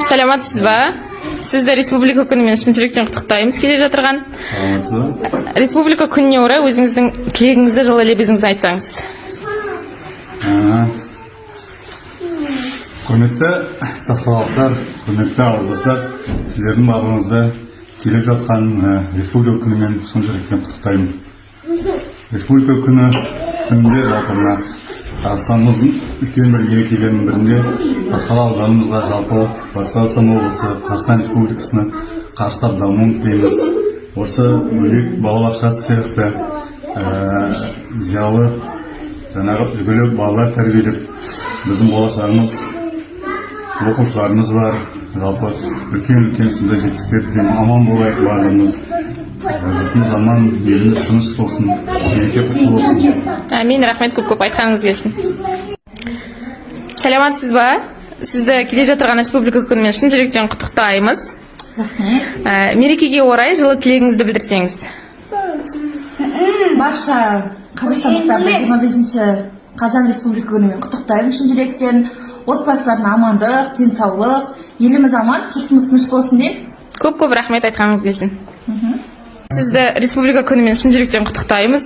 Саламатсыз ба? Сізді республика күнімен шын жүректен құттықтаймыз келе жатырған. Республика күніне орай өзіңіздің тілегіңізді, жылы лебізіңізді айтсаңыз. Құрметті тасқалалықтар, құрметті ауылдастар, сіздердің барлығыңызды келіп жатқан республика күнімен шын жүректен құттықтаймын. Республика күнінде жалпы Қазақстанымыздың үлкен бір мерекелерінің бірінде Тасқала ауданымызға жалпы Батыс Қазақстан облысы Қазақстан Республикасының қарыштап дамуын тілейміз. Осы бөлек балабақшасы сияқты зиялы жаңағы үлгілі балалар тәрбиелеп, біздің болашағымыз, оқушыларымыз бар. Жалпы үлкен сондай жетістіктер тілеймін. Аман болайық барлығымыз. Жұртымыз аман, еліміз тыныш болсын, мереке құтты болсын. Әмин, рахмет, көп айтқаныңыз келсін. Саламатсыз ба? Сізді келе жатырған республика күнімен шын жүректен құттықтаймыз. Мерекеге орай жылы тілегіңізді білдірсеңіз. Барша қазақстандықтарды 25-ші Қазан республика күнімен құттықтаймын шын жүректен. Отбасыларына амандық, денсаулық, еліміз аман, жұртымыз тыныш болсын деймін. Көп рахмет, айтқаныңыз келсін. Сізді республика күнімен шын жүректен құттықтаймыз.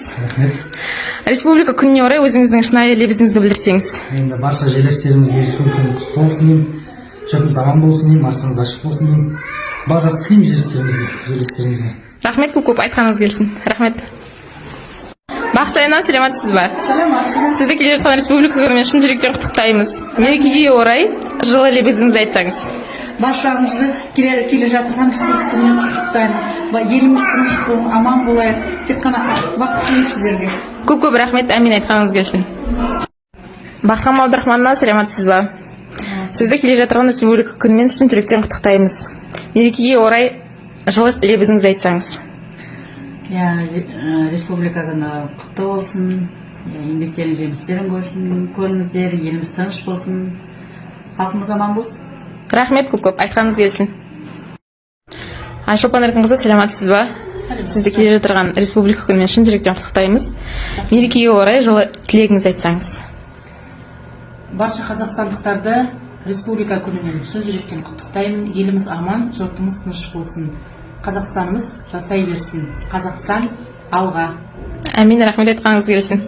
Республика күніне орай өзіңіздің шынайы лебізіңізді білдірсеңіз. Енді барша жерлестерімізге республиканың құтты болсын деймін. Жұртымыз аман болсын деймін, астыңыз ашық болсын деймін. Барлығы тілеймін жерлестерімізге. Рахмет, көп айтқаныңыз келсін. Рахмет. Бақытжайна, саламатсыз ба? Саламатсыз. Сізді келе жатқан республика күнімен шын жүректен құттықтаймыз. Мерекеге орай жылы лебізіңізді айтсаңыз. Баршаңызды келе жатырған республикамен құттықтаймын. Еліміз тыныш болсын, аман болайық. Тек қана бақыт тілеймін сіздерге. Көп рахмет, әмин, айтқаныңыз келсін. Бақытжан Абдрахмановна, саламатсыз ба? Сізді келе жатырған республика күнімен шын жүректен құттықтаймыз. Мерекеге орай жылы лебізіңізді айтсаңыз. Республика күні құтты болсын, еңбектерің жемістерін көріңіздер, еліміз тыныш болсын, халқымыз аман болсын. Рахмет, көп айтқаныңыз келсін. Айшолпан Еркінқызы, саламатсыз ба? Сізді келе жатырған республика күнімен шын жүректен құттықтаймыз. Мерекеге орай жылы тілегіңізді айтсаңыз. Барша қазақстандықтарды республика күнімен шын жүректен құттықтаймын. Еліміз аман, жұртымыз тыныш болсын. Қазақстанымыз жасай берсін. Қазақстан алға. Әмин, рахмет, айтқаныңыз келсін.